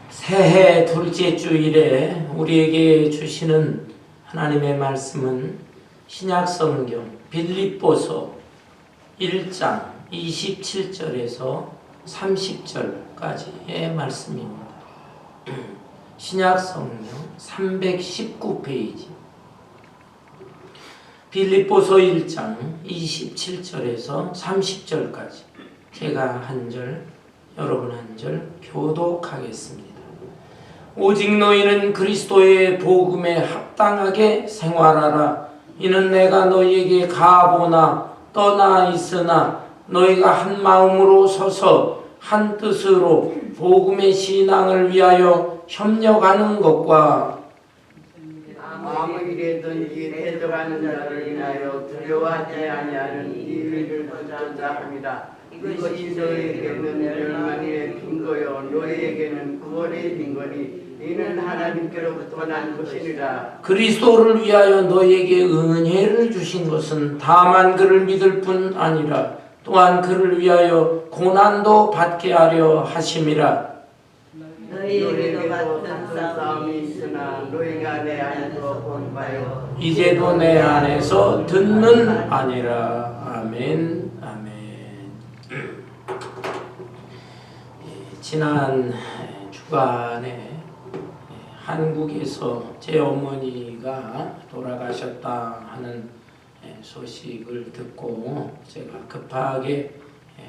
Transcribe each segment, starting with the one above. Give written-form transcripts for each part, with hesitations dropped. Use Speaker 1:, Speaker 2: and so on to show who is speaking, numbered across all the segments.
Speaker 1: 새해 둘째 주일에 우리에게 주시는 하나님의 말씀은 신약성경 빌립보서 1장 27절에서 30절까지의 말씀입니다. 신약성경 319페이지 빌립보서 1장 27절에서 30절까지 제가 한 절, 여러분 한 절 교독하겠습니다. 오직 너희는 그리스도의 복음에 합당하게 생활하라. 이는 내가 너희에게 가보나 떠나 있으나 너희가 한 마음으로 서서 한 뜻으로 복음의 신앙을 위하여 협력하는 것과
Speaker 2: 아무 일에든지 대적하는 자를 인하여 두려워하지 아니하는 이를 붙잡자 합니다. 이것이 너희에게는 멸망의 빈거요 너희에게는 구원의 빈거니 이는 하나님께로부터 난 것이니라.
Speaker 1: 그리스도를 위하여 너희에게 은혜를 주신 것은 다만 그를 믿을 뿐 아니라 또한 그를 위하여 고난도 받게 하려 하심이라.
Speaker 2: 너희에게도 같은 싸움이 있으나 너희가 내 안에서 본 바요
Speaker 1: 이제도 내 안에서 듣는 아니라. 아멘. 아멘. 지난 주간에 한국에서 제 어머니가 돌아가셨다 하는 소식을 듣고 제가 급하게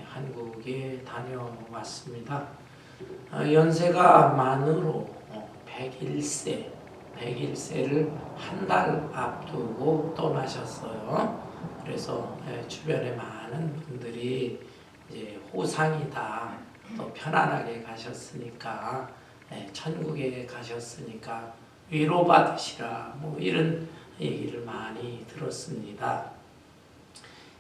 Speaker 1: 한국에 다녀왔습니다. 연세가 만으로 101세를 한 달 앞두고 떠나셨어요. 그래서 주변에 많은 분들이 이제 호상이다, 또 편안하게 가셨으니까, 천국에 가셨으니까 위로받으시라, 뭐 이런 얘기를 많이 들었습니다.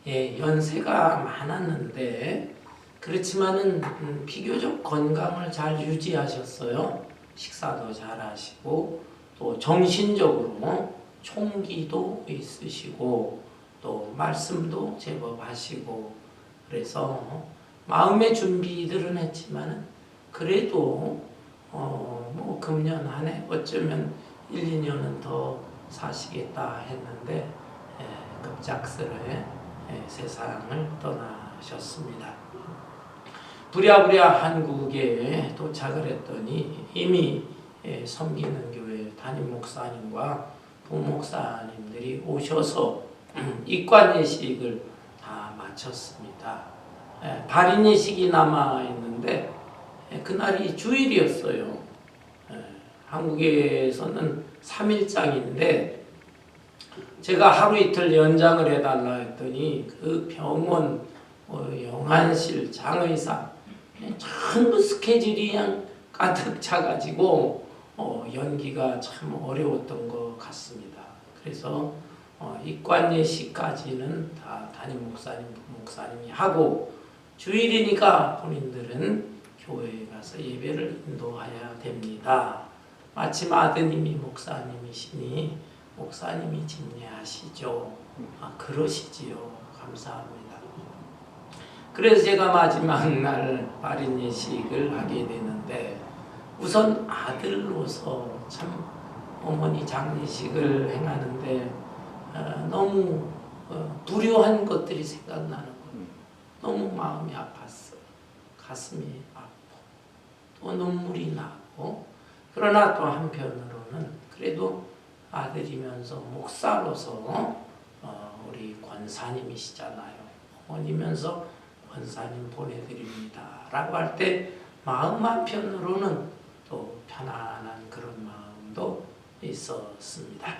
Speaker 1: 연세가 많았는데 그렇지만은 비교적 건강을 잘 유지하셨어요. 식사도 잘 하시고 또 정신적으로 총기도 있으시고 또 말씀도 제법 하시고 그래서 마음의 준비들은 했지만은 그래도 뭐 금년 한 해 어쩌면 1, 2년은 더 사시겠다 했는데 급작스레 세상을 떠나셨습니다. 부랴부랴 한국에 도착을 했더니 이미 섬기는 교회 담임 목사님과 부목사님들이 오셔서 입관 예식을 다 마쳤습니다. 발인 예식이 남아 있는데 그날이 주일이었어요. 한국에서는 3일장인데 제가 하루 이틀 연장을 해달라 했더니 그 병원, 영안실, 장의사 전부 스케줄이 그냥 가득 차가지고 연기가 참 어려웠던 것 같습니다. 그래서 입관 예식까지는 다 담임 목사님, 부목사님이 하고 주일이니까 본인들은 교회에 가서 예배를 인도해야 됩니다. 마침 아드님이 목사님이시니 목사님이 집례하시죠. 그러시지요. 감사합니다. 그래서 제가 마지막 날 발인 예식을 하게 되는데 우선 아들로서 참 어머니 장례식을 행하는데 너무 불효한 것들이 생각나는 거예요. 너무 마음이 아팠어. 가슴이 아프고 또 눈물이 나고 그러나 또 한편으로는 그래도 아들이면서 목사로서 우리 권사님이시잖아요. 어머니면서 권사님 보내드립니다 라고 할 때 마음 한편으로는 또 편안한 그런 마음도 있었습니다.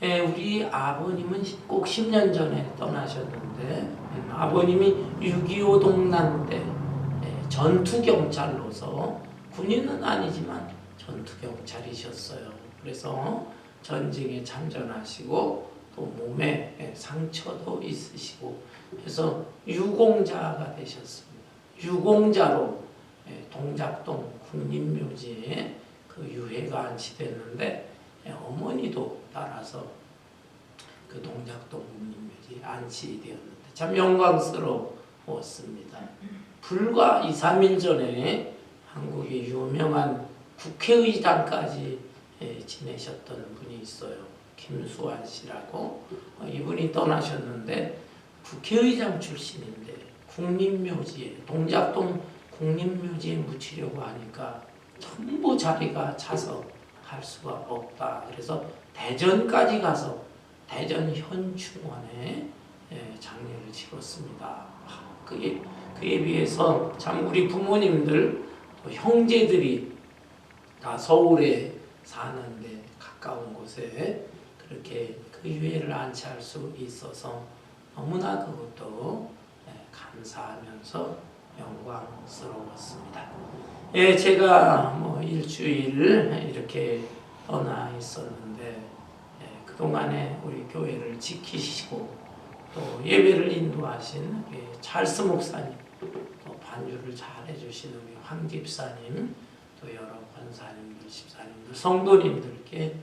Speaker 1: 우리 아버님은 꼭 10년 전에 떠나셨는데 아버님이 6.25 동란 때 전투경찰로서 군인은 아니지만 전투경찰이셨어요. 그래서 전쟁에 참전하시고 또 몸에 상처도 있으시고 해서 유공자가 되셨습니다. 유공자로 동작동 국립묘지에 그 유해가 안치됐는데 어머니도 따라서 그 동작동 국립묘지에 안치되었는데 참 영광스러웠습니다. 불과 2, 3일 전에 한국의 유명한 국회의장까지 지내셨던 분이 있어요. 김수환 씨라고. 이분이 떠나셨는데 국회의장 출신인데 국립묘지에, 동작동 국립묘지에 묻히려고 하니까 전부 자리가 차서 갈 수가 없다. 그래서 대전까지 가서 대전 현충원에 장례를 치렀습니다. 그에 비해서 참 우리 부모님들, 형제들이 다 서울에 사는데 가까운 곳에 그렇게 그 유해를 안치할 수 있어서 너무나 그것도 감사하면서 영광스러웠습니다. 제가 뭐 일주일 이렇게 떠나 있었는데 그동안에 우리 교회를 지키시고 또 예배를 인도하신 찰스 목사님, 또 반주를 잘 해주시는 우리 황 집사님, 또 여러 권사님들, 집사님들, 성도님들께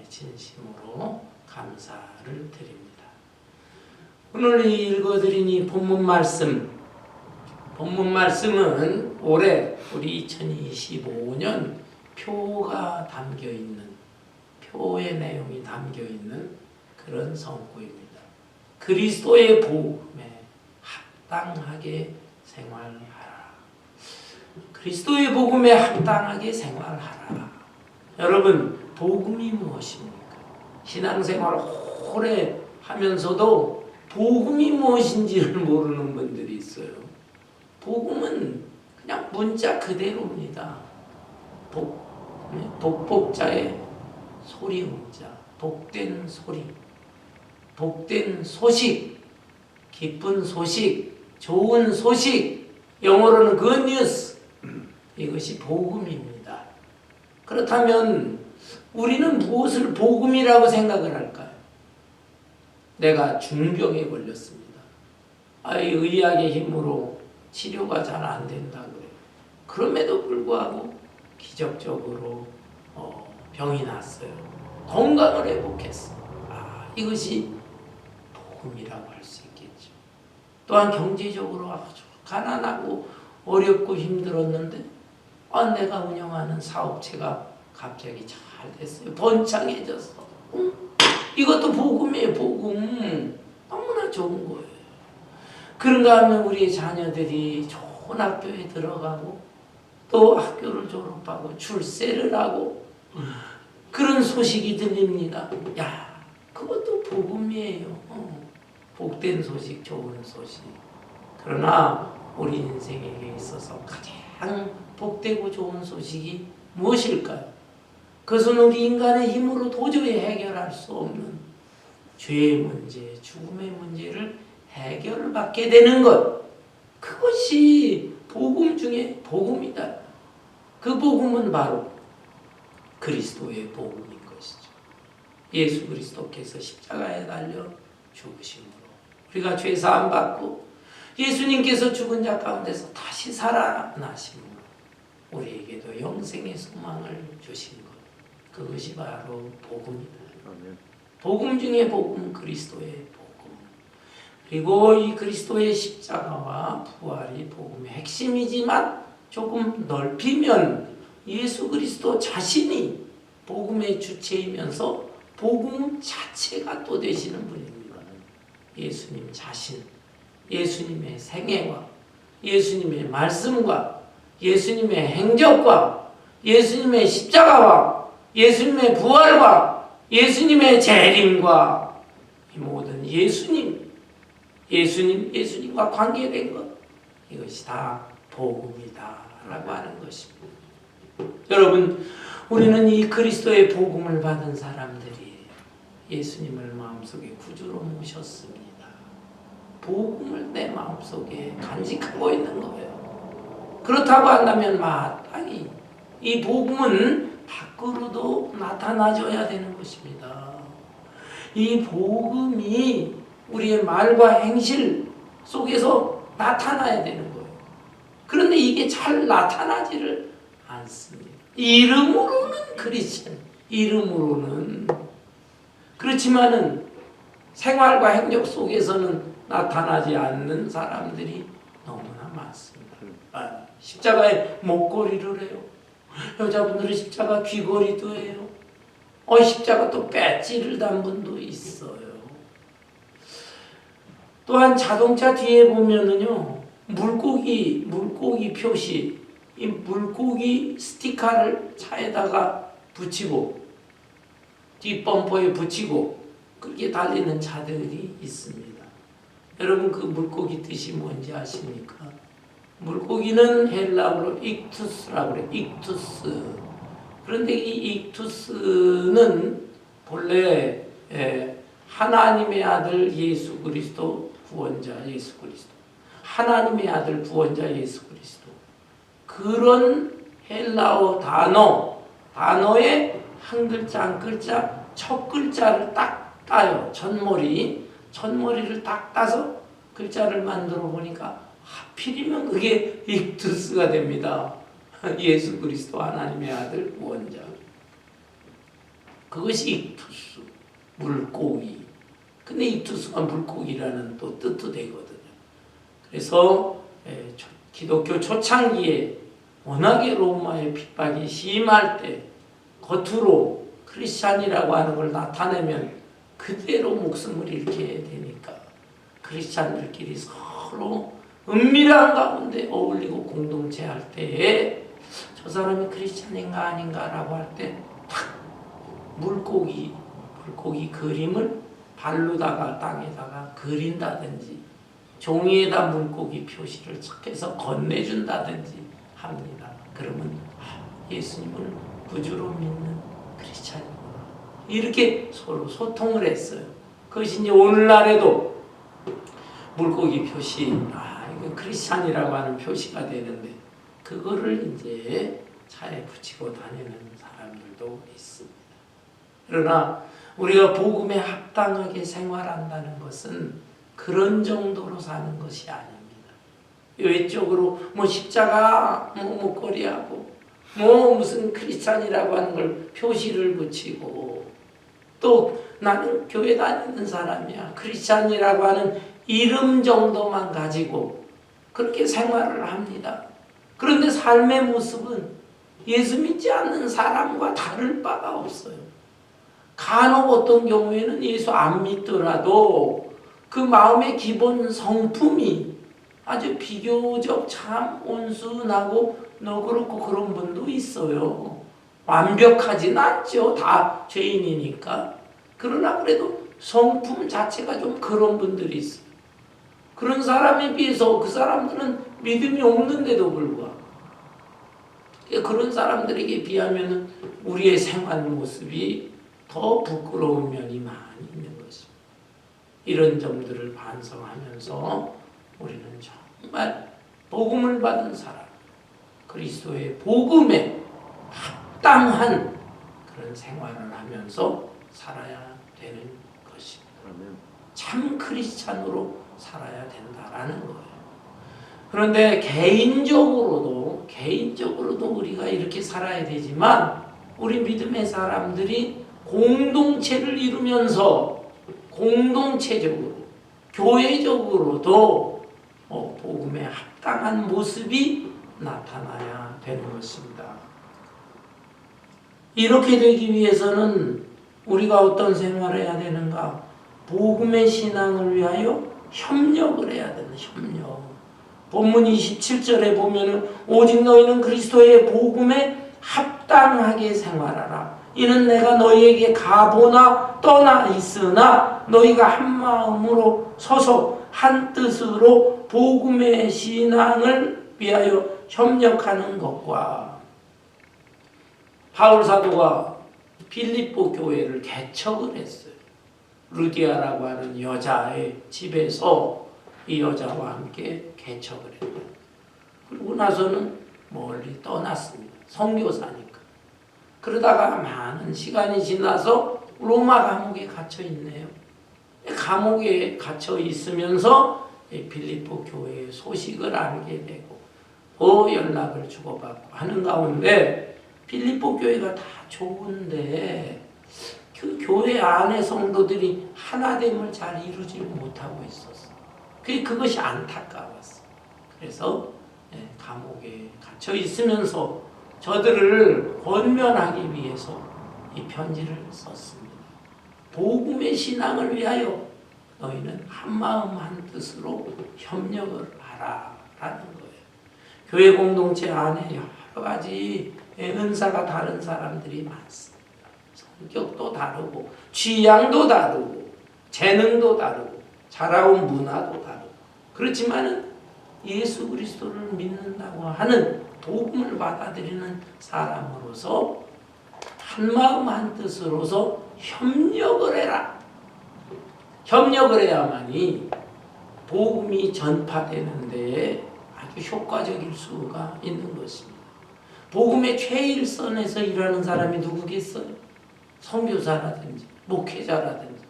Speaker 1: 진심으로 감사를 드립니다. 오늘 읽어드린 이 본문 말씀은 올해 우리 2025년 표가 담겨있는, 표의 내용이 담겨있는 그런 성구입니다. 그리스도의 복음에 합당하게 생활하라. 그리스도의 복음에 합당하게 생활하라. 여러분, 복음이 무엇입니까? 신앙생활 오래 하면서도 복음이 무엇인지를 모르는 분들이 있어요. 복음은 그냥 문자 그대로입니다. 복복자의 소리음자, 복된 소리, 복된 소식, 기쁜 소식, 좋은 소식, 영어로는 good news. 이것이 복음입니다. 그렇다면 우리는 무엇을 복음이라고 생각을 할까요? 내가 중병에 걸렸습니다. 의학의 힘으로 치료가 잘 안 된다 그래요. 그럼에도 불구하고 기적적으로 병이 났어요. 건강을 회복했어. 이것이 복음이라고 할 수 있겠죠. 또한 경제적으로 아주 가난하고 어렵고 힘들었는데 내가 운영하는 사업체가 갑자기 잘 됐어요. 번창해졌어. 이것도 복음이에요. 복음. 너무나 좋은 거예요. 그런가 하면 우리 자녀들이 좋은 학교에 들어가고 또 학교를 졸업하고 출세를 하고 그런 소식이 들립니다. 그것도 복음이에요. 복된 소식, 좋은 소식. 그러나 우리 인생에게 있어서 가장 복되고 좋은 소식이 무엇일까요? 그것은 우리 인간의 힘으로 도저히 해결할 수 없는 죄의 문제, 죽음의 문제를 해결을 받게 되는 것. 그것이 복음 중에 복음이다. 그 복음은 바로 그리스도의 복음인 것이죠. 예수 그리스도께서 십자가에 달려 죽으심으로 우리가 죄 사함 받고 예수님께서 죽은 자 가운데서 다시 살아나심으로 우리에게도 영생의 소망을 주신 것. 그것이 바로 복음이다. 복음 중에 복음, 그리스도의 복음. 그리고 이 그리스도의 십자가와 부활이 복음의 핵심이지만 조금 넓히면 예수 그리스도 자신이 복음의 주체이면서 복음 자체가 또 되시는 분입니다. 예수님 자신, 예수님의 생애와 예수님의 말씀과 예수님의 행적과 예수님의 십자가와 예수님의 부활과 예수님의 재림과 이 모든 예수님과 관계된 것, 이것이 다 복음이다라고 하는 것입니다. 여러분, 우리는 이 그리스도의 복음을 받은 사람들이 예수님을 마음속에 구주로 모셨습니다. 복음을 내 마음속에 간직하고 있는 거예요. 그렇다고 한다면 마땅히 이 복음은 밖으로도 나타나줘야 되는 것입니다. 이 복음이 우리의 말과 행실 속에서 나타나야 되는 거예요. 그런데 이게 잘 나타나지를 않습니다. 이름으로는 크리스천, 이름으로는. 그렇지만은 생활과 행적 속에서는 나타나지 않는 사람들이 너무나 많습니다. 십자가에 목걸이를 해요. 여자분들은 십자가 귀걸이도 해요. 십자가 또 배지를 단 분도 있어요. 또한 자동차 뒤에 보면은요, 물고기 표시, 이 물고기 스티커를 차에다가 붙이고, 뒷범퍼에 붙이고, 그렇게 달리는 차들이 있습니다. 여러분, 그 물고기 뜻이 뭔지 아십니까? 물고기는 헬라어로 익투스라고 그래요. 익투스. 그런데 이 익투스는 본래 하나님의 아들 예수 그리스도 구원자 예수 그리스도, 하나님의 아들 구원자 예수 그리스도, 그런 헬라어 단어의 한 글자 한 글자 첫 글자를 딱 따요. 첫머리를 딱 따서 글자를 만들어 보니까 하필이면 그게 익투스가 됩니다. 예수 그리스도 하나님의 아들 구원자. 그것이 익투스, 물고기. 근데 익투스가 물고기라는 또 뜻도 되거든요. 그래서 기독교 초창기에 워낙에 로마의 핍박이 심할 때 겉으로 크리스찬이라고 하는 걸 나타내면 그대로 목숨을 잃게 되니까 크리스찬들끼리 서로 은밀한 가운데 어울리고 공동체 할 때에 저 사람이 크리스찬인가 아닌가라고 할 때 탁 물고기 그림을 발로다가 땅에다가 그린다든지 종이에다 물고기 표시를 척해서 건네준다든지 합니다. 그러면 예수님을 구주로 믿는 크리스찬이구나. 이렇게 서로 소통을 했어요. 그것이 이제 오늘날에도 물고기 표시, 이거 크리스찬이라고 하는 표시가 되는데 그거를 이제 차에 붙이고 다니는 사람들도 있습니다. 그러나 우리가 복음에 합당하게 생활한다는 것은 그런 정도로 사는 것이 아닙니다. 외적으로 십자가 목걸이하고 무슨 크리스찬이라고 하는 걸 표시를 붙이고 또 나는 교회 다니는 사람이야 크리스찬이라고 하는 이름 정도만 가지고 그렇게 생활을 합니다. 그런데 삶의 모습은 예수 믿지 않는 사람과 다를 바가 없어요. 간혹 어떤 경우에는 예수 안 믿더라도 그 마음의 기본 성품이 아주 비교적 참 온순하고 너그럽고 그런 분도 있어요. 완벽하진 않죠. 다 죄인이니까. 그러나 그래도 성품 자체가 좀 그런 분들이 있어요. 그런 사람에 비해서 그 사람들은 믿음이 없는데도 불구하고 그런 사람들에게 비하면 우리의 생활 모습이 더 부끄러운 면이 많이 있는 것입니다. 이런 점들을 반성하면서 우리는 정말 복음을 받은 사람, 그리스도의 복음에 합당한 그런 생활을 하면서 살아야 되는 것입니다. 참 크리스찬으로 살아야 된다라는 거예요. 그런데 개인적으로도 우리가 이렇게 살아야 되지만 우리 믿음의 사람들이 공동체를 이루면서 공동체적으로 교회적으로도 복음에 합당한 모습이 나타나야 되는 것입니다. 이렇게 되기 위해서는 우리가 어떤 생활을 해야 되는가? 복음의 신앙을 위하여 협력을 해야 되는 협력. 본문 27절에 보면은 오직 너희는 그리스도의 복음에 합당하게 생활하라. 이는 내가 너희에게 가보나 떠나 있으나 너희가 한 마음으로 서서 한 뜻으로 복음의 신앙을 위하여 협력하는 것과 바울 사도가 빌립보 교회를 개척을 했어요. 루디아라고 하는 여자의 집에서 이 여자와 함께 개척을 했다. 그리고 나서는 멀리 떠났습니다. 선교사니까. 그러다가 많은 시간이 지나서 로마 감옥에 갇혀 있네요. 감옥에 갇혀 있으면서 빌립보 교회의 소식을 알게 되고 연락을 주고받고 하는 가운데 빌립보 교회가 다 좋은데 그 교회 안의 성도들이 하나됨을 잘 이루지 못하고 있었어요. 그것이 안타까웠어요. 그래서 감옥에 갇혀 있으면서 저들을 권면하기 위해서 이 편지를 썼습니다. 복음의 신앙을 위하여 너희는 한마음 한뜻으로 협력을 하라라는 거예요. 교회 공동체 안에 여러 가지 은사가 다른 사람들이 많습니다. 성격도 다르고 취향도 다르고 재능도 다르고 자라온 문화도 다르고 그렇지만은 예수 그리스도를 믿는다고 하는 복음을 받아들이는 사람으로서 한마음 한뜻으로서 협력을 해라. 협력을 해야만이 복음이 전파되는 데에 아주 효과적일 수가 있는 것입니다. 복음의 최일선에서 일하는 사람이 누구겠어요? 선교사라든지 목회자라든지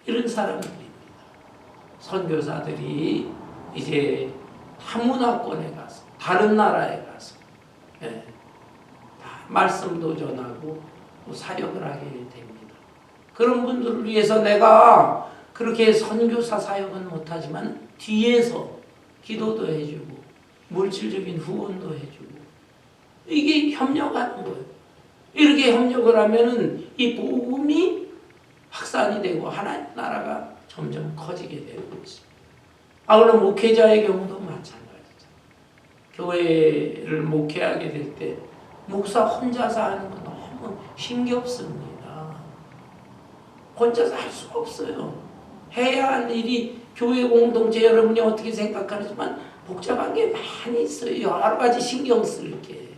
Speaker 1: 이런 사람들입니다. 선교사들이 이제 타문화권에 가서 다른 나라에 가서 다 말씀도 전하고 사역을 하게 됩니다. 그런 분들을 위해서 내가 그렇게 선교사 사역은 못하지만 뒤에서 기도도 해주고 물질적인 후원도 해주고 이게 협력하는 거예요. 이렇게 협력을 하면은 이 복음이 확산이 되고 하나님 나라가 점점 커지게 되는 것입니다. 물론 목회자의 경우도 마찬가지죠. 교회를 목회하게 될 때 목사 혼자서 하는 건 너무 힘겹습니다. 혼자서 할 수가 없어요. 해야 할 일이 교회 공동체 여러분이 어떻게 생각하지만 복잡한 게 많이 있어요. 여러 가지 신경 쓸 게.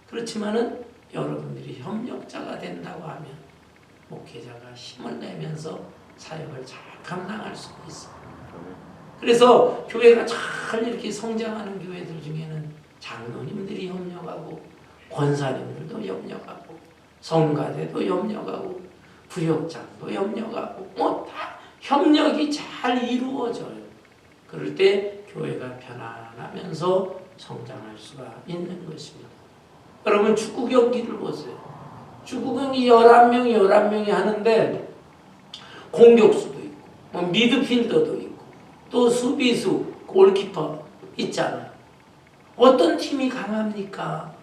Speaker 1: 그렇지만은 여러분들이 협력자가 된다고 하면 목회자가 힘을 내면서 사역을 잘 감당할 수 있어요. 그래서 교회가 잘 이렇게 성장하는 교회들 중에는 장로님들이 협력하고 권사님들도 협력하고 성가대도 협력하고 부역장도 협력하고 다 협력이 잘 이루어져요. 그럴 때 교회가 편안하면서 성장할 수가 있는 것입니다. 여러분 축구 경기를 보세요. 축구 경기 11명이 하는데 공격수도 있고 미드필더도 있고 또 수비수, 골키퍼 있잖아요. 어떤 팀이 강합니까?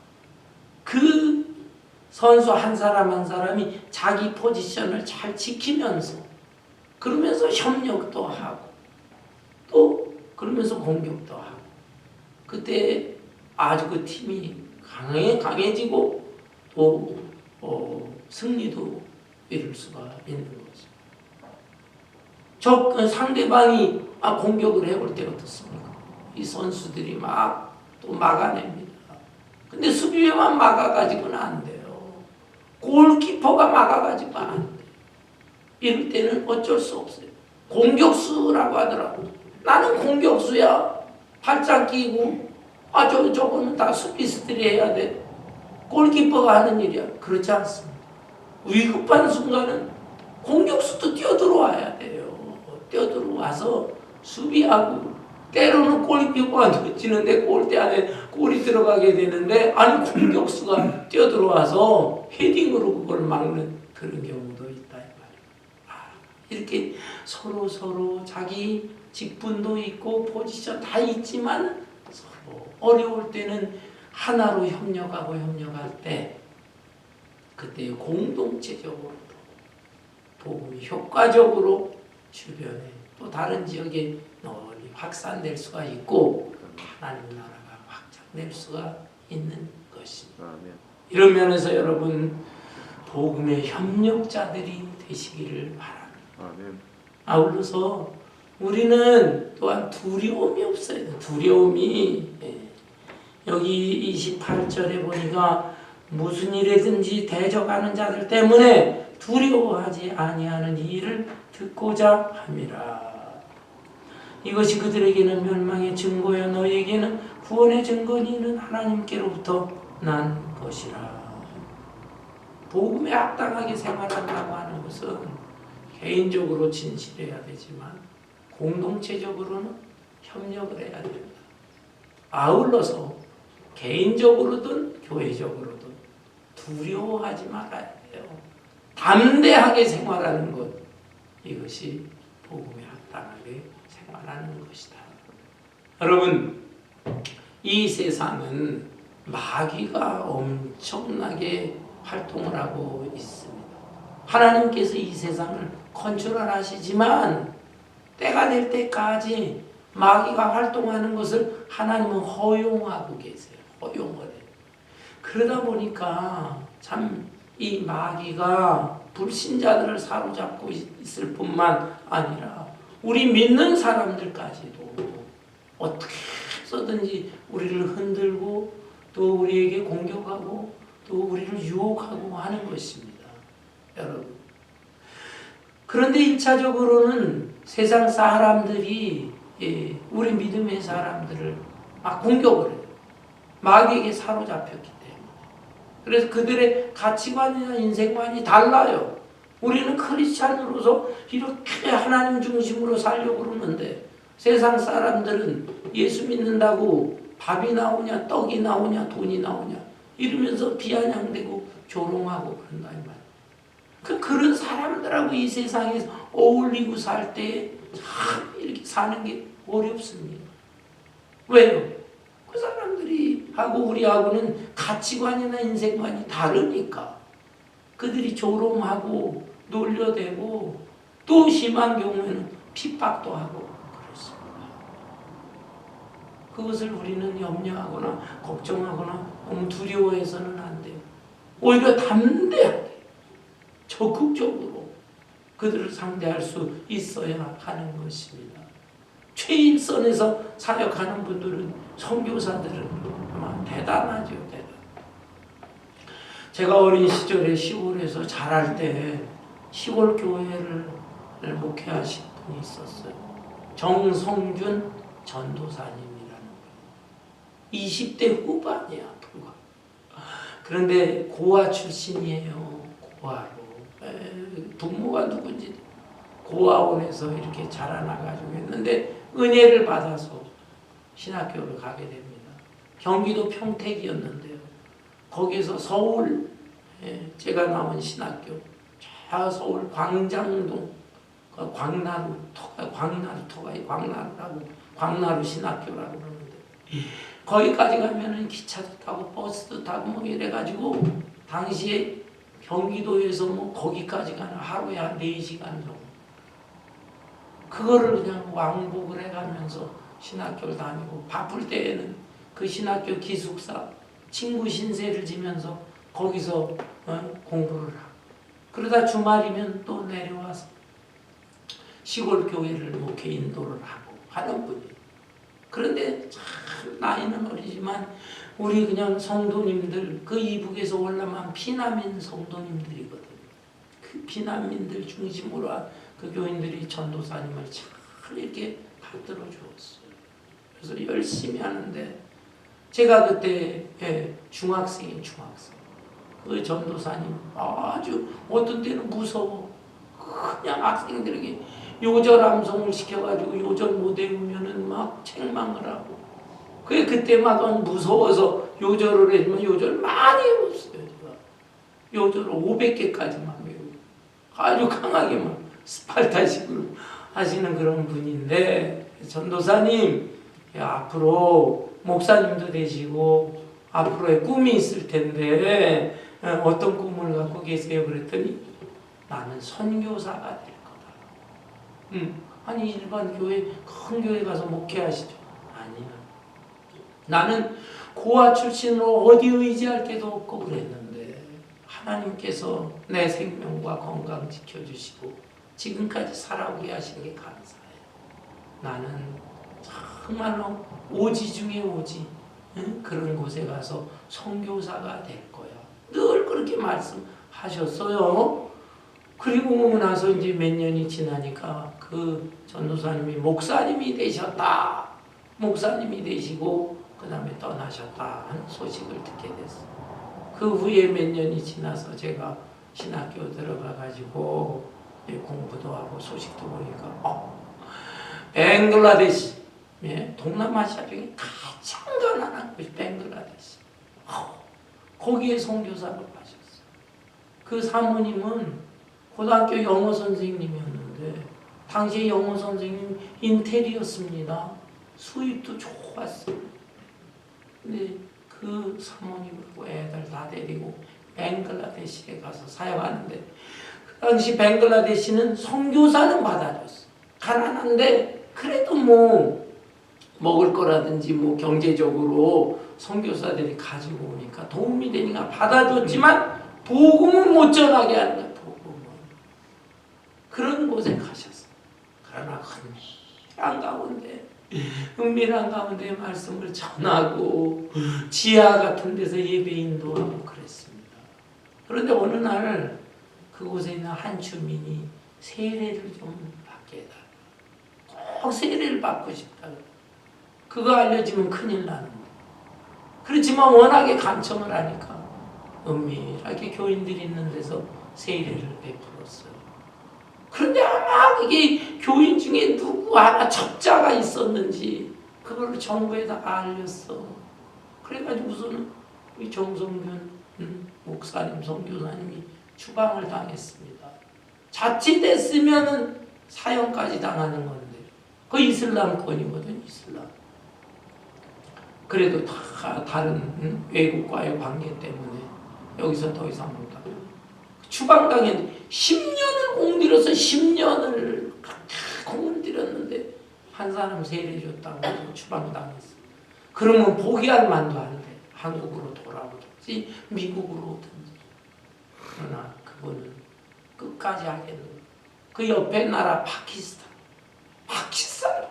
Speaker 1: 그 선수 한 사람 한 사람이 자기 포지션을 잘 지키면서 그러면서 협력도 하고 또 그러면서 공격도 하고 그때 아주 그 팀이 강해지고 또 승리도 이룰 수가 있는 거죠. 상대방이 공격을 해올 때 어떻습니까? 이 선수들이 막 또 막아냅니다. 근데 수비에만 막아가지고는 안 돼요. 골키퍼가 막아가지고 안 돼요. 이럴 때는 어쩔 수 없어요. 공격수라고 하더라고. 나는 공격수야. 팔짱 끼고 저거는 다 수비수들이 해야 돼. 골키퍼가 하는 일이야. 그렇지 않습니다. 위급한 순간은 공격수도 뛰어들어와야 돼요. 뛰어들어와서 수비하고 때로는 골키퍼가 놓치는데 골대 안에 골이 들어가게 되는데 공격수가 뛰어들어와서 헤딩으로 그걸 막는 그런 경우도 있다 이 말이에요. 이렇게 서로 자기 직분도 있고 포지션 다 있지만 서로 어려울 때는 하나로 협력할 때 그때 공동체적으로 복음이 효과적으로 주변에 또 다른 지역에 널리 확산될 수가 있고 하나님 나라가 확장될 수가 있는 것입니다. 이런 면에서 여러분 복음의 협력자들이 되시기를 바랍니다. 아울러서 우리는 또한 두려움이 없어요. 두려움이 여기 28절에 보니까 무슨 일이든지 대적하는 자들 때문에 두려워하지 아니하는 이 일을 듣고자 함이라. 이것이 그들에게는 멸망의 증거여 너희에게는 구원의 증거니는 하나님께로부터 난 것이라. 복음에 합당하게 생활한다고 하는 것은 개인적으로 진실해야 되지만 공동체적으로는 협력을 해야 됩니다. 아울러서 개인적으로든 교회적으로든 두려워하지 말아야 돼요. 담대하게 생활하는 것, 이것이 복음에 합당하게 생활하는 것이다. 여러분, 이 세상은 마귀가 엄청나게 활동을 하고 있습니다. 하나님께서 이 세상을 컨트롤하시지만 때가 될 때까지 마귀가 활동하는 것을 하나님은 허용하고 계세요. 허용을 해요. 그러다 보니까 참 이 마귀가 불신자들을 사로잡고 있을 뿐만 아니라 우리 믿는 사람들까지도 어떻게 해서든지 우리를 흔들고 또 우리에게 공격하고 또 우리를 유혹하고 하는 것입니다. 여러분. 그런데 1차적으로는 세상 사람들이 우리 믿음의 사람들을 막 공격을 해요. 마귀에게 사로잡혔기 때문에. 그래서 그들의 가치관이나 인생관이 달라요. 우리는 크리스찬으로서 이렇게 하나님 중심으로 살려고 그러는데 세상 사람들은 예수 믿는다고 밥이 나오냐, 떡이 나오냐, 돈이 나오냐 이러면서 비아냥대고 조롱하고 그런다 이 말이에요. 그런 사람들하고 이 세상에서 어울리고 살 때 참 이렇게 사는 게 어렵습니다. 왜요? 그 사람들이 하고 우리하고는 가치관이나 인생관이 다르니까 그들이 조롱하고 놀려대고 또 심한 경우에는 핍박도 하고 그렇습니다. 그것을 우리는 염려하거나 걱정하거나 너무 두려워해서는 안 돼요. 오히려 담대하게 적극적으로 그들을 상대할 수 있어야 하는 것입니다. 최일선에서 사역하는 분들은 선교사들은 아마 대단하죠. 대단. 제가 어린 시절에 시골에서 자랄 때 시골 교회를 목회하신 분이 있었어요. 정성준 전도사님이라는 분. 20대 후반이야 불과. 그런데 고아 출신이에요. 고아로. 부모가 누군지 고아원에서 이렇게 자라나가지고 했는데 은혜를 받아서 신학교를 가게 됩니다. 경기도 평택이었는데요. 거기서 서울 제가 나온 신학교 저 서울 광장동 광나루 신학교라고 그러는데 거기까지 가면은 기차도 타고 버스도 타고 뭐 이래가지고 당시에 경기도에서 뭐 거기까지 가는 하루에 한 4시간 정도 그거를 그냥 왕복을 해가면서 신학교를 다니고 바쁠 때에는 그 신학교 기숙사 친구 신세를 지면서 거기서 공부를 하고 그러다 주말이면 또 내려와서 시골 교회를 목회 인도를 하고 하는 분이에요. 그런데 참 나이는 어리지만 우리 그냥 성도님들 그 이북에서 월남한 피난민 성도님들이거든요. 그 피난민들 중심으로 한 그 교인들이 전도사님을 참 이렇게 받들어 주었어요. 그래서 열심히 하는데 제가 그때 중학생 그 전도사님 아주 어떤 때는 무서워. 그냥 학생들에게 요절 암송을 시켜가지고 요절 못 외우면은 막 책망을 하고 그때 막 무서워서 요절을 해주면 요절 많이 외웠어요. 제가 요절을 500개까지만 외우고 아주 강하게 막 스파르타식으로 하시는 그런 분인데 전도사님 앞으로 목사님도 되시고 앞으로의 꿈이 있을 텐데 어떤 꿈을 갖고 계세요? 그랬더니 나는 선교사가 될 거다. 아니 일반 교회 큰 교회 가서 목회하시죠? 아니야. 나는 고아 출신으로 어디 의지할 데도 없고 그랬는데 하나님께서 내 생명과 건강 지켜주시고 지금까지 살아오게 하신 게 감사해요. 나는 정말로 오지 중에 오지 그런 곳에 가서 선교사가 될 거야. 늘 그렇게 말씀하셨어요. 그리고 나서 이제 몇 년이 지나니까 그 전도사님이 목사님이 되셨다. 목사님이 되시고 그 다음에 떠나셨다 하는 소식을 듣게 됐어요. 그 후에 몇 년이 지나서 제가 신학교 들어가가지고 공부도 하고 소식도 보니까 벵글라데시 동남아시아 중에 가장 가난한 곳이 벵글라데시 거기에 선교사를 하셨어요. 그 사모님은 고등학교 영어 선생님이었는데 당시에 영어 선생님 인텔이었습니다. 수입도 좋았어요. 근데 그 사모님하고 애들 다 데리고 벵글라데시에 가서 사역하는데 그 당시 벵글라데시는 선교사는 받아줬어. 가난한데 그래도 뭐 먹을 거라든지 뭐 경제적으로 선교사들이 가지고 오니까 도움이 되니까 받아줬지만 복음은 못 전하게 하는 거야. 복음은. 그런 곳에 가셨어. 그러나 은밀한 가운데 말씀을 전하고 지하 같은 데서 예배 인도하고 그랬습니다. 그런데 어느 날 그곳에 있는 한 주민이 세례를 좀 받게 해달라. 꼭 세례를 받고 싶다. 그거 알려지면 큰일 나는 거예요. 그렇지만 워낙에 간청을 하니까 은밀하게 교인들이 있는 데서 세례를 베풀었어요. 그런데 아마 그게 교인 중에 누구 하나 적자가 있었는지 그거를 정부에다 알렸어. 그래가지고서는 우리 정성균 목사님, 선교사님이 추방을 당했습니다. 자칫했으면은 사형까지 당하는 건데 그 이슬람권이거든, 이슬람. 그래도 다 다른 외국과의 관계 때문에 여기서 더 이상 못하고 추방당했는데 10년을 공들여서 10년을 공을 들였는데 한 사람 세례 줬다고 해서 추방당했어. 그러면 포기할 만도 한데 한국으로 돌아오든지 미국으로 오든지. 그러나 그분은 끝까지 하겠는 거예요. 그 옆에 나라 파키스탄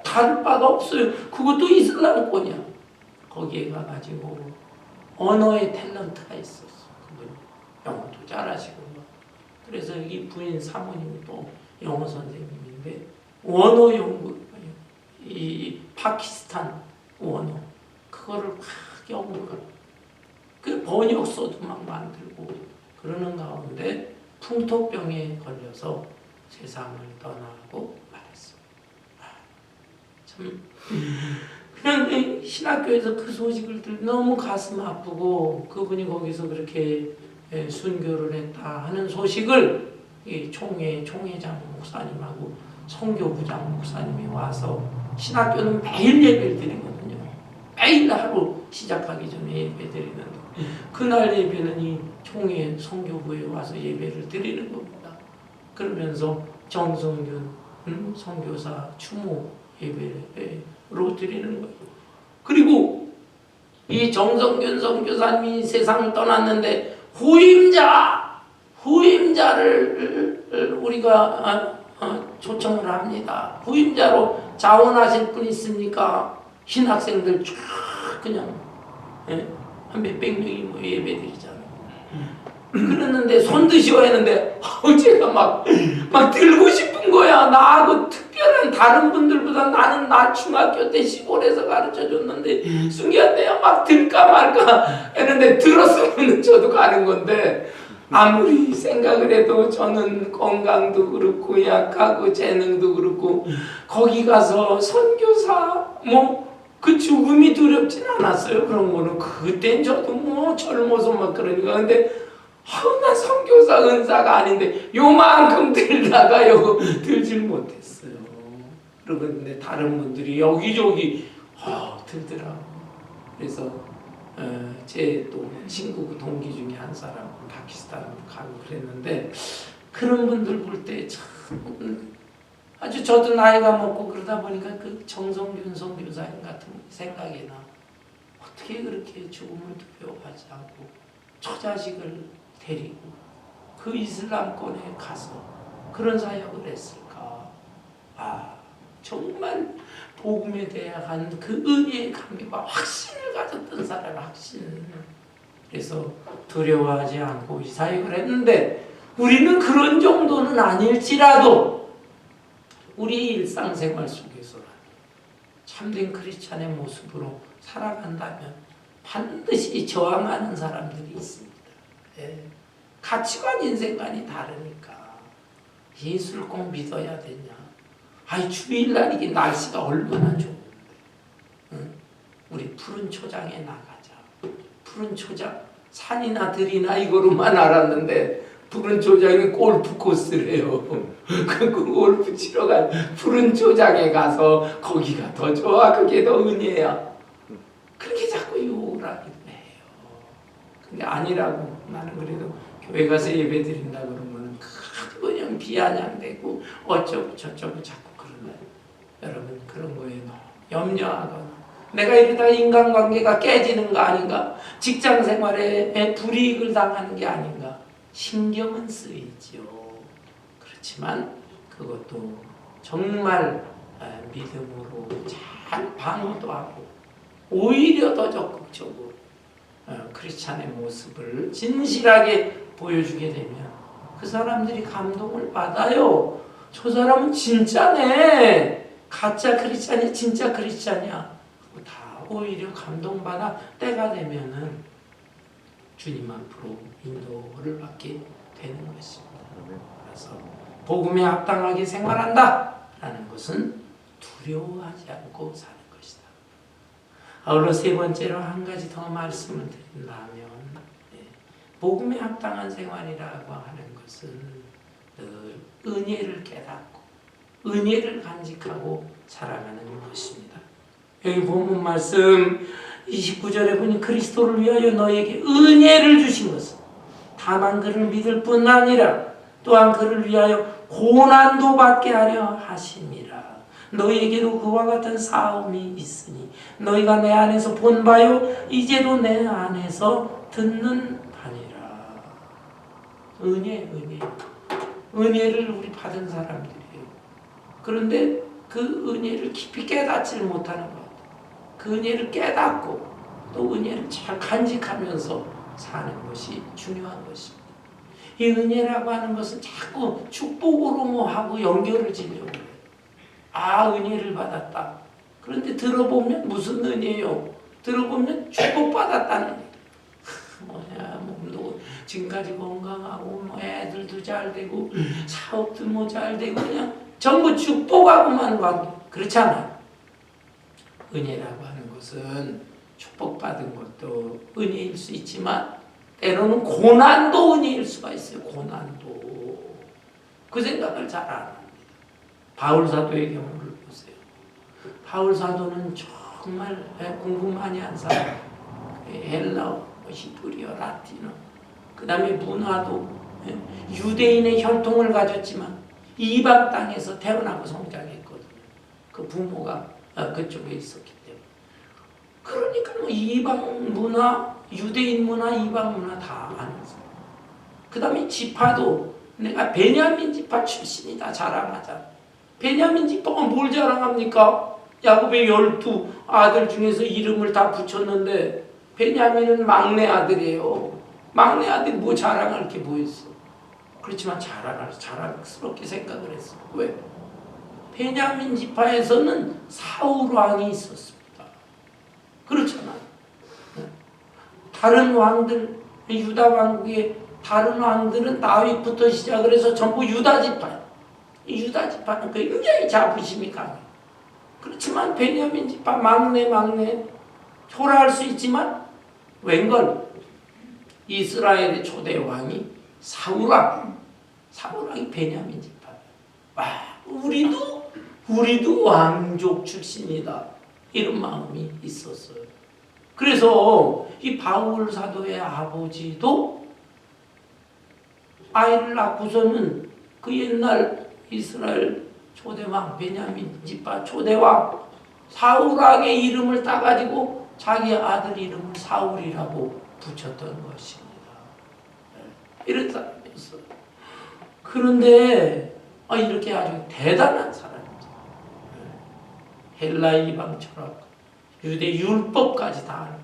Speaker 1: 다를 바가 없어요. 그것도 이슬람권이야. 거기에 가가지고 언어의 탤런트가 있었어. 그분이 영어도 잘하시고. 그래서 이 부인 사모님이 또 영어 선생님인데 원어 연구, 이 파키스탄 원어 그거를 막 연구를 그 번역서도 막 만들고 그러는 가운데 풍토병에 걸려서 세상을 떠나고 말았어. 참 그냥 신학교에서 그 소식을 들으면 너무 가슴 아프고 그분이 거기서 그렇게 순교를 했다 하는 소식을 이 총회장 목사님하고 선교부장 목사님이 와서 신학교는 매일 예배를 드리거든요. 매일 하루 시작하기 전에 예배 드리는데 그날 예배는 이 총회 선교부에 와서 예배를 드리는 겁니다. 그러면서 정성균 선교사 추모 예배로 드리는 거예요. 그리고 이 정성균 선교사님이 세상을 떠났는데 후임자를 우리가 초청을 합니다. 후임자로 자원하실 분 있습니까? 신학생들 쫙 그냥 한 몇백 명이 뭐 예배드리잖아요. 그랬는데 손 드시오 했는데 제가 막 들고 싶은 거야. 나하고 특별한 다른 분들보다 나는 중학교 때 시골에서 가르쳐줬는데 순교한테야 막 들까 말까 했는데 들었으면 저도 가는 건데 아무리 생각을 해도 저는 건강도 그렇고 약하고 재능도 그렇고 거기 가서 선교사 그 죽음이 두렵진 않았어요. 그런 거는 그땐 저도 젊어서 막 그러니까 근데 나 선교사 은사가 아닌데 요만큼 들다가 들질 못했어요. 그런데 다른 분들이 여기저기 들더라고. 그래서 제 또 친구 동기 중에 한 사람은 파키스탄으로 가고 그랬는데 그런 분들 볼 때 참 아주 저도 나이가 먹고 그러다 보니까 그 정성균 선교사님 같은 생각이 나. 어떻게 그렇게 죽음을 두려워하지 않고 처자식을 데리고 그 이슬람권에 가서 그런 사역을 했을까. 정말 복음에 대한 그 은혜의 감격과 확신을 가졌던 사람, 확신. 그래서 두려워하지 않고 이 사역을 했는데 우리는 그런 정도는 아닐지라도 우리 일상생활 속에서라도 참된 크리스찬의 모습으로 살아간다면 반드시 저항하는 사람들이 있습니다. 가치관, 인생관이 다르니까 예수를 꼭 믿어야 되냐? 주일날 이게 날씨가 얼마나 좋은데, 우리 푸른 초장에 나가자. 푸른 초장, 산이나 들이나 이거로만 알았는데 푸른 초장이 골프 코스래요. 그 골프 치러 간 푸른 초장에 가서 거기가 더 좋아. 그게 더 은혜야. 그렇게 자꾸 욕을 근데 아니라고. 나는 그래도 교회 가서 예배 드린다 그러면 그냥 비아냥대고 어쩌고 저쩌고 자꾸 그러네. 여러분 그런 거에 너무 염려하거나 내가 이러다가 인간관계가 깨지는 거 아닌가? 직장 생활에 불이익을 당하는 게 아닌가? 신경은 쓰이지요. 그렇지만 그것도 정말 믿음으로 잘 방어도 하고 오히려 더 적극적으로 크리스찬의 모습을 진실하게 보여주게 되면 그 사람들이 감동을 받아요. 저 사람은 진짜네. 가짜 크리스찬이 진짜 크리스찬이야. 다 오히려 감동받아 때가 되면은 주님 앞으로 인도를 받게 되는 것입니다. 그래서 복음에 합당하게 생활한다 라는 것은 두려워하지 않고 사는 것이다. 아울러 세 번째로 한 가지 더 말씀을 드린다면 복음에 합당한 생활이라고 하는 것은 늘 은혜를 깨닫고 은혜를 간직하고 살아가는 것입니다. 여기 본문 말씀 29절에 보니 그리스도를 위하여 너에게 은혜를 주신 것은 다만 그를 믿을 뿐 아니라 또한 그를 위하여 고난도 받게 하려 하심이라. 너희에게도 그와 같은 싸움이 있으니 너희가 내 안에서 본 바요 이제도 내 안에서 듣는 바니라. 은혜를 우리 받은 사람들이에요. 그런데 그 은혜를 깊이 깨닫지를 못하는 것 같아요. 그 은혜를 깨닫고 또 은혜를 잘 간직하면서 사는 것이 중요한 것입니다. 이 은혜라고 하는 것은 자꾸 축복으로 뭐 하고 연결을 지려고 해요. 아, 은혜를 받았다. 그런데 들어보면 무슨 은혜요? 들어보면 축복받았다는 거예요. 뭐냐, 몸도 지금까지 건강하고 뭐 애들도 잘 되고 사업도 뭐 잘 되고 그냥 전부 축복하고만 관계. 그렇지 않아요. 은혜라고 하는 것은 축복받은 것도 은혜일 수 있지만 때로는 고난도 은혜일 수가 있어요. 고난도. 그 생각을 잘 안 합니다. 바울 사도의 경우를 보세요. 바울 사도는 정말 공부 많이 한 사람. 헬라어, 히브리어, 라틴어. 그 다음에 문화도 유대인의 혈통을 가졌지만 이방 땅에서 태어나고 성장했거든요. 그 부모가 그쪽에 있었기 때문에. 그러니까 뭐 이방 문화, 유대인 문화, 이방 문화 다 아는 사람. 그 다음에 지파도 내가 베냐민 지파 출신이다 자랑하자. 베냐민 지파가 뭘 자랑합니까? 야곱의 12 아들 중에서 이름을 다 붙였는데 베냐민은 막내 아들이에요. 막내 아들이 뭐 자랑할 게 뭐 있어. 그렇지만 자랑스럽게 생각을 했어. 왜? 베냐민 지파에서는 사울 왕이 있었습니다. 그렇잖아요. 다른 왕들, 유다 왕국의 다른 왕들은 다윗부터 시작을 해서 전부 유다 지파예요. 이 유다 지파는 굉장히 자부심이 강해요. 그렇지만 베냐민 지파 막내 초라할 수 있지만 웬걸 이스라엘의 초대 왕이 사울왕이 베냐민 지파예요. 와, 우리도 왕족 출신이다. 이런 마음이 있었어요. 그래서 이 바울 사도의 아버지도 아이를 낳고서는 그 옛날 이스라엘 초대왕 베냐민 지파 초대왕 사울왕의 이름을 따가지고 자기 아들 이름을 사울이라고 붙였던 것입니다. 이런 사람이 있어요. 그런데 이렇게 아주 대단한 사람이죠. 헬라 이방 철학, 유대 율법까지 다 아는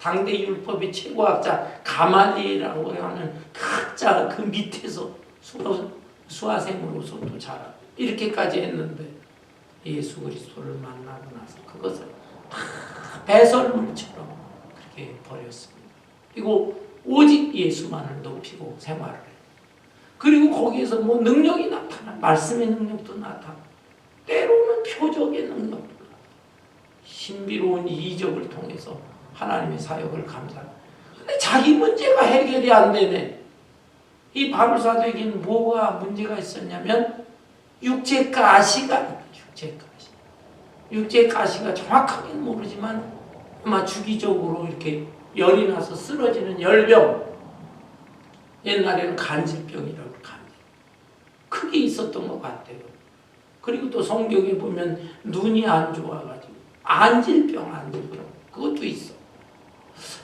Speaker 1: 당대 율법의 최고학자 가말리엘이라고 하는 학자 그 밑에서 수화생으로서도 자라고 이렇게까지 했는데 예수 그리스도를 만나고 나서 그것을 다 배설물처럼 그렇게 버렸습니다. 그리고 오직 예수만을 높이고 생활을 해요. 그리고 거기에서 뭐 능력이 나타나, 말씀의 능력도 나타나, 때로는 표적의 능력도 나타나, 신비로운 이적을 통해서 하나님의 사역을 감사하고. 근데 자기 문제가 해결이 안 되네. 이 바울 사도에게는 뭐가 문제가 있었냐면 육체 가시가 육체 가시가 정확하게는 모르지만 아마 주기적으로 이렇게 열이 나서 쓰러지는 열병. 옛날에는 간질병이라고 간질. 크게 있었던 것 같아요. 그리고 또 성경에 보면 눈이 안 좋아가지고 안질병 그것도 있어.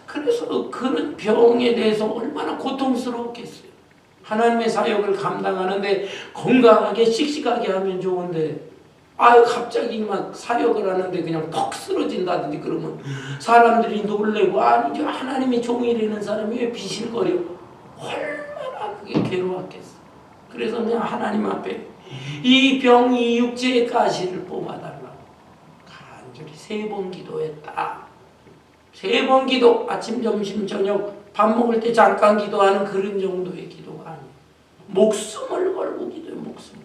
Speaker 1: 그래서 그런 병에 대해서 얼마나 고통스러웠겠어요. 하나님의 사역을 감당하는데 건강하게 씩씩하게 하면 좋은데 갑자기 막 사역을 하는데 그냥 퍽 쓰러진다든지 그러면 사람들이 놀래고 아니 저 하나님의 종이라는 사람이 왜 비실거려. 얼마나 그게 괴로웠겠어. 그래서 그냥 하나님 앞에 이 병, 이 육체의 가시를 뽑아달라고 간절히 3번 기도했다. 3번 기도, 아침, 점심, 저녁 밥 먹을 때 잠깐 기도하는 그런 정도의 기도가 아니에요. 목숨을 걸고 기도해. 목숨을.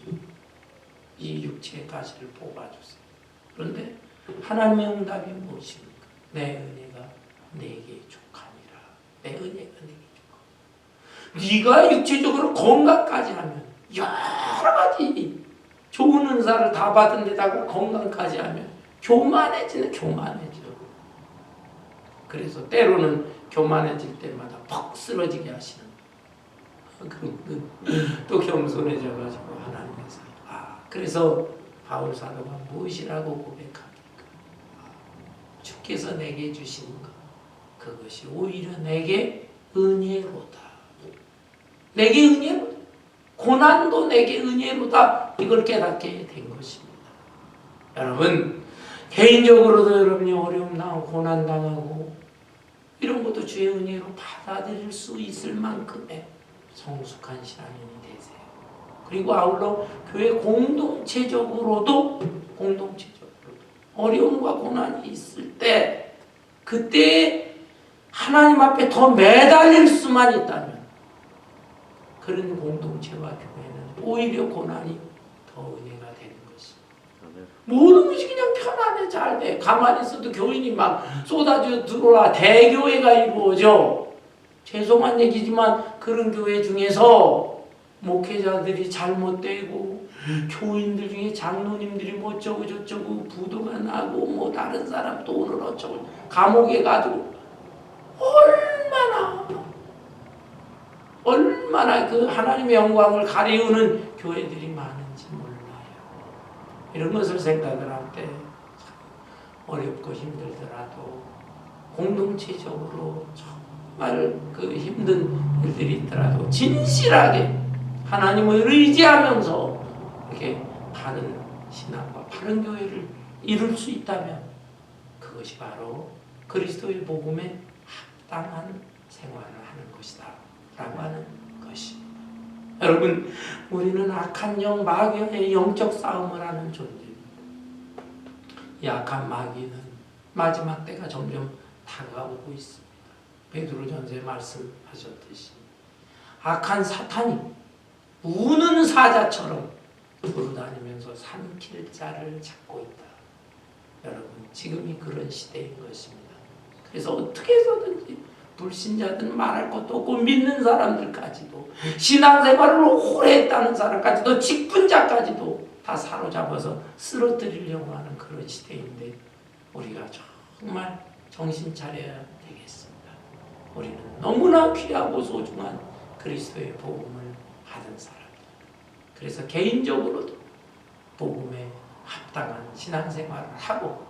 Speaker 1: 이 육체의 가시를 뽑아주세요. 그런데 하나님의 응답이 무엇입니까? 내 은혜가 내게 족하니라. 내 은혜가 내게 족하니라. 네가 육체적으로 건강까지 하면 여러 가지 좋은 은사를 다 받은 데다가 건강까지 하면 교만해져. 그래서 때로는 교만해질 때마다 퍽 쓰러지게 하시는 또 겸손해져가지고 하나님의 사랑. 그래서 바울 사도가 무엇이라고 고백합니까? 주께서 내게 주신 것 그것이 오히려 내게 은혜로다. 내게 은혜로다. 고난도 내게 은혜로다. 이걸 깨닫게 된 것입니다. 여러분 개인적으로도 여러분이 어려움 당하고 고난 당하고 이런 것도 주의 은혜로 받아들일 수 있을 만큼의 성숙한 신앙인이 되세요. 그리고 아울러 교회 공동체적으로도 어려움과 고난이 있을 때 그때 하나님 앞에 더 매달릴 수만 있다면 그런 공동체와 교회는 오히려 고난이 더 은혜가 되는 것입니다. 모든 것이 그냥 편안해 잘 돼. 가만히 있어도 교인이 막 쏟아져 들어와 대교회가 이루어져. 죄송한 얘기지만 그런 교회 중에서 목회자들이 잘못되고 교인들 중에 장로님들이 뭐 어쩌고 저쩌고 부도가 나고 뭐 다른 사람 돈을 어쩌고 감옥에 가지고 얼마나 그 하나님의 영광을 가리우는 교회들이 많은지 몰라요. 이런 것을 생각을 할 때 어렵고 힘들더라도 공동체적으로 정말 그 힘든 일들이 있더라도 진실하게 하나님을 의지하면서 이렇게 바른 신앙과 바른 교회를 이룰 수 있다면 그것이 바로 그리스도의 복음에 합당한 생활을 하는 것이다 라고 하는 것입니다. 여러분 우리는 악한 영 마귀의 영적 싸움을 하는 존재입니다. 이 악한 마귀는 마지막 때가 점점 다가오고 있습니다. 베드로전서에 말씀하셨듯이 악한 사탄이 우는 사자처럼 돌아다니면서 삼킬 자를 찾고 있다. 여러분 지금이 그런 시대인 것입니다. 그래서 어떻게 해서든지 불신자들은 말할 것도 없고 믿는 사람들까지도 신앙생활을 오래 했다는 사람까지도 직분자까지도 다 사로잡아서 쓰러뜨리려고 하는 그런 시대인데 우리가 정말 정신 차려야 되겠습니다. 우리는 너무나 귀하고 소중한 그리스도의 복음을 받은 사람입니다. 그래서 개인적으로도 복음에 합당한 신앙생활을 하고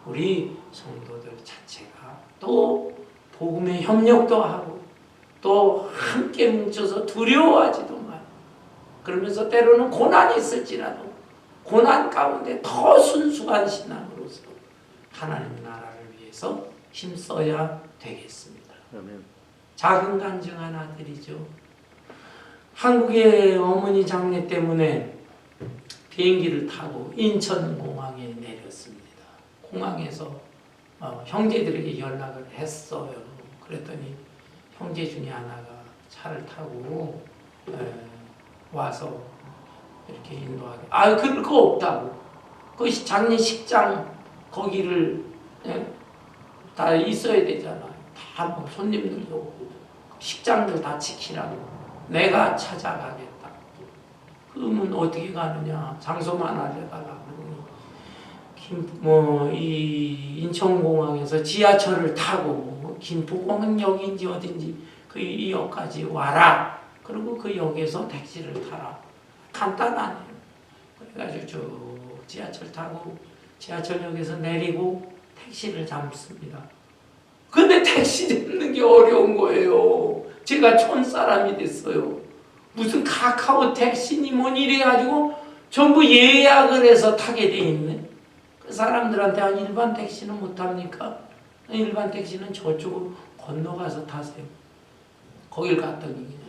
Speaker 1: 우리 성도들 자체가 또 복음에 협력도 하고 또 함께 뭉쳐서 두려워하지도 말고 그러면서 때로는 고난이 있을지라도 고난 가운데 더 순수한 신앙으로서 하나님 나라를 위해서 힘써야 되겠습니다.
Speaker 3: 아멘.
Speaker 1: 작은 간증한 아들이죠. 한국의 어머니 장례 때문에 비행기를 타고 인천공항에 내렸습니다. 공항에서 형제들에게 연락을 했어요. 그랬더니 형제 중에 하나가 차를 타고 와서 이렇게 인도하게 그럴 거 없다고. 그 장례식장 거기를 다 있어야 되잖아. 다 뭐 손님들도 오고 식장들 다 지키라고 내가 찾아가겠다. 그러면 어떻게 가느냐? 장소만 알려달라고. 이 인천공항에서 지하철을 타고 김포공항역인지 어딘지 그 이 역까지 와라. 그리고 그 역에서 택시를 타라. 간단하네요. 그래가지고 쭉 지하철 타고 지하철역에서 내리고 택시를 잡습니다. 근데 택시 잡는 게 어려운 거예요. 제가 촌사람이 됐어요. 무슨 카카오 택시니 뭐니 이래가지고 전부 예약을 해서 타게 돼 있네. 그 사람들한테 일반 택시는 못 탑니까? 일반 택시는 저쪽으로 건너가서 타세요. 거길 갔더니 그냥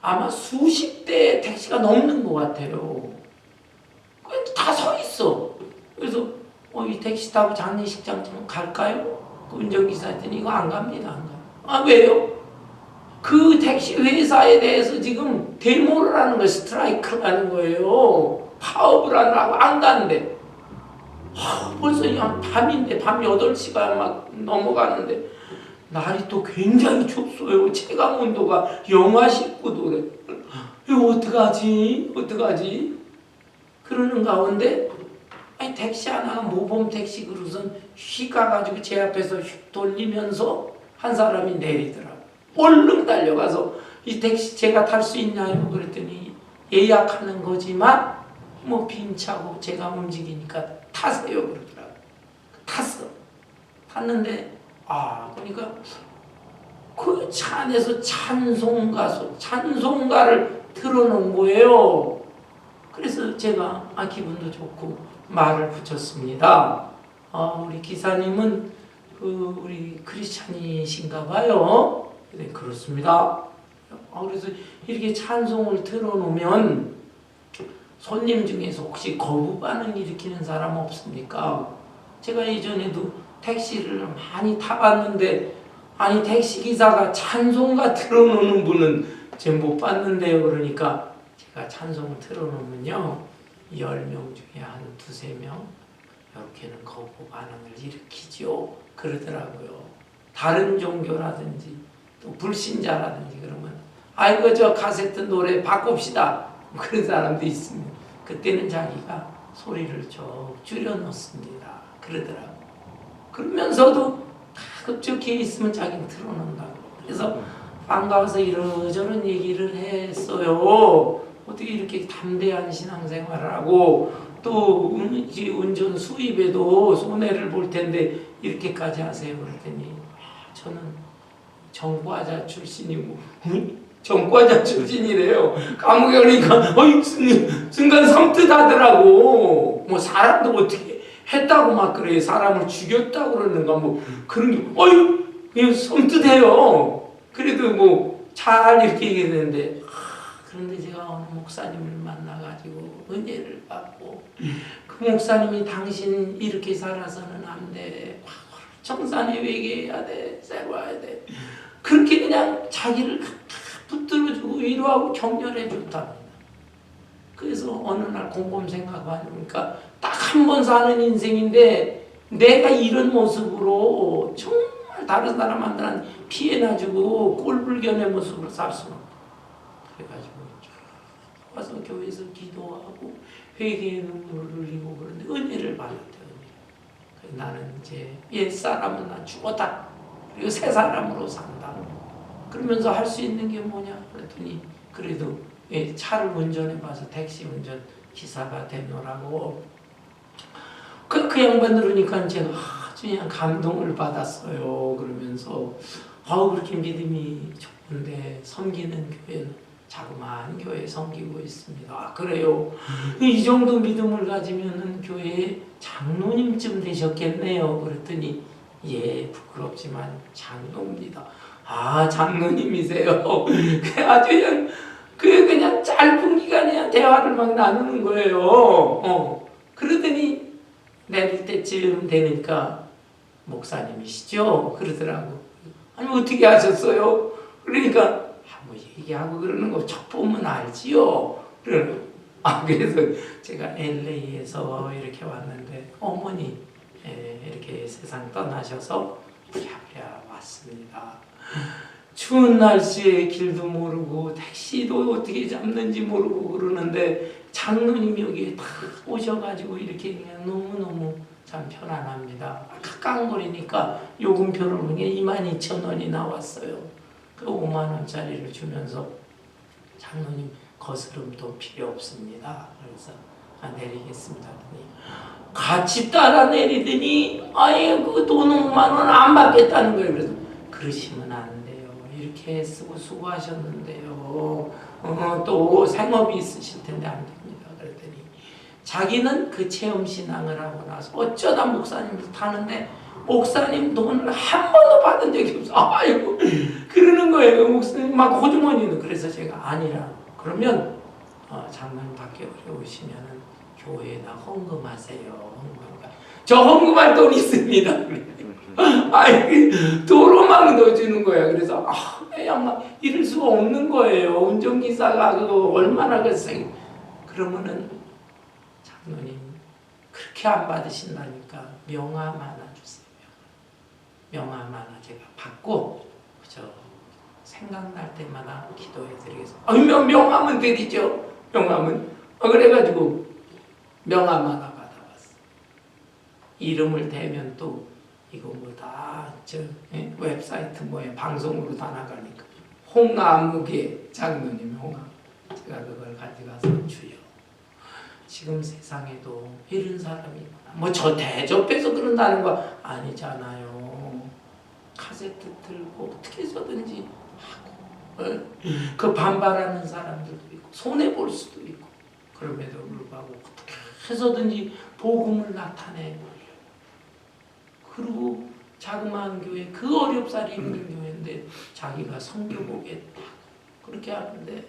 Speaker 1: 아마 수십 대의 택시가 넘는 것 같아요. 다 서 있어. 그래서 이 택시 타고 장례식장 좀 갈까요? 그 운전기사 했더니 이거 안 갑니다. 안 가요. 아 왜요? 그 택시 회사에 대해서 지금 데모를 하는 거예요. 스트라이크를 하는 거예요. 파업을 하느라고 안 간대. 벌써 그냥 밤인데 밤 8시가 막 넘어가는데 날이 또 굉장히 춥어요. 체감 온도가 영하 19도래. 이거 어떡하지? 어떡하지? 그러는 가운데 택시 하나가 모범 택시 그릇은 휙 가가지고 제 앞에서 휙 돌리면서 한 사람이 내리더라고. 얼른 달려가서 이 택시 제가 탈 수 있나요? 그랬더니 예약하는 거지만 뭐 빈 차고 제가 움직이니까 타세요 그러더라고. 탔어. 탔는데 그러니까 그 차 안에서 찬송가를 틀어놓은 거예요. 그래서 제가 기분도 좋고 말을 붙였습니다. 우리 기사님은 우리 크리스찬이신가 봐요. 네, 그렇습니다. 그래서 이렇게 찬송을 틀어놓으면 손님 중에서 혹시 거부 반응 일으키는 사람 없습니까? 제가 예전에도 택시를 많이 타봤는데 택시기사가 찬송가 틀어놓는 분은 제가 못 봤는데요. 그러니까 제가 찬송을 틀어놓으면요 10명 중에 한 2-3명 이렇게는 거부 반응을 일으키죠. 그러더라고요. 다른 종교라든지 또 불신자라든지 그러면 아이고 저 카세트 노래 바꿉시다 그런 사람도 있습니다. 그때는 자기가 소리를 좀 줄여놓습니다. 그러더라고요. 그러면서도 가급적이 있으면 자기는 틀어놓는다고. 그래서 반가워서 이러저런 얘기를 했어요. 어떻게 이렇게 담대한 신앙생활을 하고 또 운전 수입에도 손해를 볼 텐데 이렇게까지 하세요. 그랬더니 저는 전과자 출신이고 전과자 출신이래요. 감옥에 오니까 순간 섬뜩하더라고. 뭐 사람도 어떻게 했다고 막 그래. 사람을 죽였다고 그러는가 뭐 그런 게 섬뜩해요. 그래도 뭐 잘 이렇게 얘기했는데 그런데 제가 어느 목사님을 만나가지고 은혜를 받고 그 목사님이 당신 이렇게 살아서는 안 돼. 청산에 회개해야 돼. 새로워야 돼. 그렇게 그냥 자기를 붙들어주고 위로하고 격려해 줬답니다. 그래서 어느 날 곰곰 생각해보니까 딱 한 번 사는 인생인데 내가 이런 모습으로 정말 다른 사람한테는 피해나 주고 꼴불견의 모습으로 살 수는 없다. 그래가지고 와서 교회에서 기도하고 회개의 눈물을 흘리고 그런데 은혜를 받았대요. 나는 이제 옛사람은 난 죽었다. 그리고 새 사람으로 산다. 그러면서 할 수 있는 게 뭐냐? 그랬더니 그래도 차를 운전해봐서 택시 운전 기사가 되노라고. 그 양반 들으니까 제가 아주 그냥 감동을 받았어요. 그러면서 그렇게 믿음이 좋은데 섬기는 교회는 자그마한 교회 섬기고 있습니다. 그래요? 이 정도 믿음을 가지면은 교회에 장로님쯤 되셨겠네요. 그랬더니 예, 부끄럽지만 장로입니다. 장로님이세요. 아주 그냥 짧은 기간에 대화를 막 나누는 거예요. 그러더니 내릴 때쯤 되니까 목사님이시죠? 그러더라고. 아니 어떻게 하셨어요? 그러니까 뭐 얘기하고 그러는 거 첫 보면 알지요. 그래서 제가 LA에서 이렇게 왔는데 어머니 이렇게 세상 떠나셔서 부랴부랴 왔습니다. 추운 날씨에 길도 모르고 택시도 어떻게 잡는지 모르고 그러는데 장로님이 여기에 다 오셔가지고 이렇게 그냥 너무너무 참 편안합니다. 가까운 거리니까 요금표를 보니 22,000원이 나왔어요. 그 5만 원짜리를 주면서 장로님 거스름도 필요 없습니다. 그래서 내리겠습니다. 같이 따라 내리더니 아예 그 돈 5만 원 안 받겠다는 거예요. 그래서 그러시면 안 돼요. 이렇게 쓰고 수고하셨는데요. 또 생업이 있으실 텐데 안 됩니다. 그랬더니 자기는 그 체험신앙을 하고 나서 어쩌다 목사님을 타는데 목사님 돈을 한 번도 받은 적이 없어. 아이고 그러는 거예요. 목사님 막 호주머니는. 그래서 제가 아니라 그러면 장로님 밖에 어려우시면은 교회에다 헌금하세요. 헌금하니까 저 헌금할 돈 있습니다. 아이 도로만 넣어주는 거야. 그래서 양반 이럴 수가 없는 거예요. 운전기사가 그거 얼마나 그랬어요. 그러면은 장로님 그렇게 안 받으신다니까 명함 하나 주세요. 명함 하나 제가 받고 저 생각날 때마다 기도해 드리겠습니다. 명함은 드리죠. 명함은 그래가지고 명함 하나 받아봤어. 이름을 대면 또 이거 뭐 다 저 웹사이트 뭐에 방송으로 다 나가니까 홍아무개 장로님 홍아 제가 그걸 가져가서 주요. 지금 세상에도 이런 사람이 많아. 뭐 저 대접해서 그런다는 거 아니잖아요. 카세트 틀고 어떻게 해서든지 하고 그 반발하는 사람들도 있고 손해 볼 수도 있고 그럼에도 불구하고 어떻게 해서든지 복음을 나타내버려. 그리고 자그마한 교회 그 어렵사리 있는 교회인데 자기가 선교보겠다 그렇게 하는데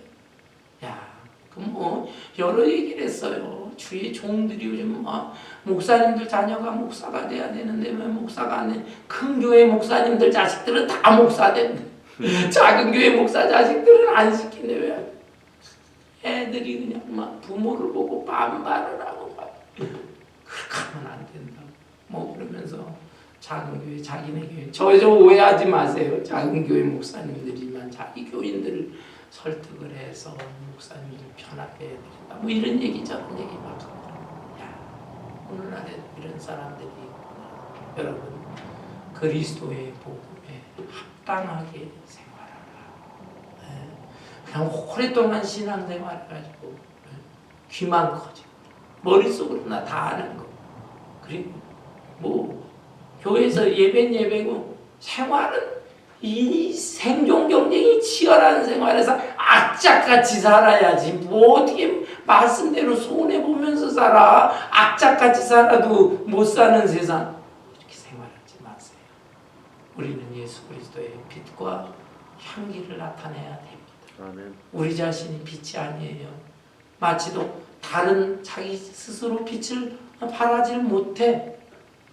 Speaker 1: 그럼 뭐 여러 얘기를 했어요. 주의 종들이 요즘 목사님들 자녀가 목사가 돼야 되는데 왜 목사가 안 돼? 큰 교회 목사님들 자식들은 다 목사 된대. 작은 교회 목사 자식들은 안 시킨대. 왜? 애들이 그냥 막 부모를 보고 반발을 하고 막 그렇게 하면 안 된다. 뭐 그러면서 작은 교회 자기네 교회 저 오해하지 마세요. 작은 교회 목사님들이지만 자기 교인들을 설득을 해서 목사님들 편하게 해야 되겠다. 뭐 이런 얘기 저런 얘기 막 오늘날에 이런 사람들이 있구나. 여러분 그리스도의 복음에 합당하게 생활하라. 그냥 오랫동안 신앙생활 해가지고 귀만 커지고 머릿속으로 나 다 아는 거. 그리고 뭐 교회에서 예배고 생활은 이 생존 경쟁이 치열한 생활에서 악착같이 살아야지. 뭐 어떻게 말씀대로 손해보면서 살아. 악착같이 살아도 못 사는 세상. 이렇게 생활하지 마세요. 우리는 예수 그리스도의 빛과 향기를 나타내야 됩니다.
Speaker 3: 아멘.
Speaker 1: 우리 자신이 빛이 아니에요. 마치도 다른 자기 스스로 빛을 발하지 못해.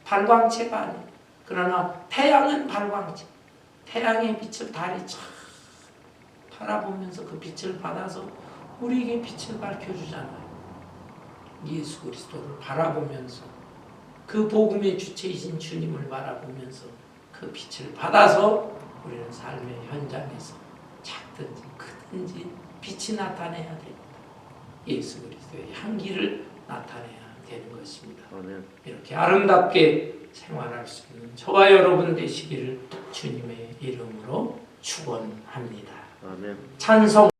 Speaker 1: 발광체가 아니에요. 그러나 태양은 발광체. 태양의 빛을 달이 쫙 바라보면서 그 빛을 받아서 우리에게 빛을 밝혀주잖아요. 예수 그리스도를 바라보면서 그 복음의 주체이신 주님을 바라보면서 그 빛을 받아서 우리는 삶의 현장에서 작든지 크든지 빛이 나타내야 됩니다. 예수 그리스도의 향기를 나타내야 되는 것입니다.
Speaker 3: 아멘.
Speaker 1: 이렇게 아름답게 생활할 수 있는 저와 여러분 되시기를 주님의 이름으로 축원합니다.
Speaker 3: 아멘.
Speaker 1: 찬송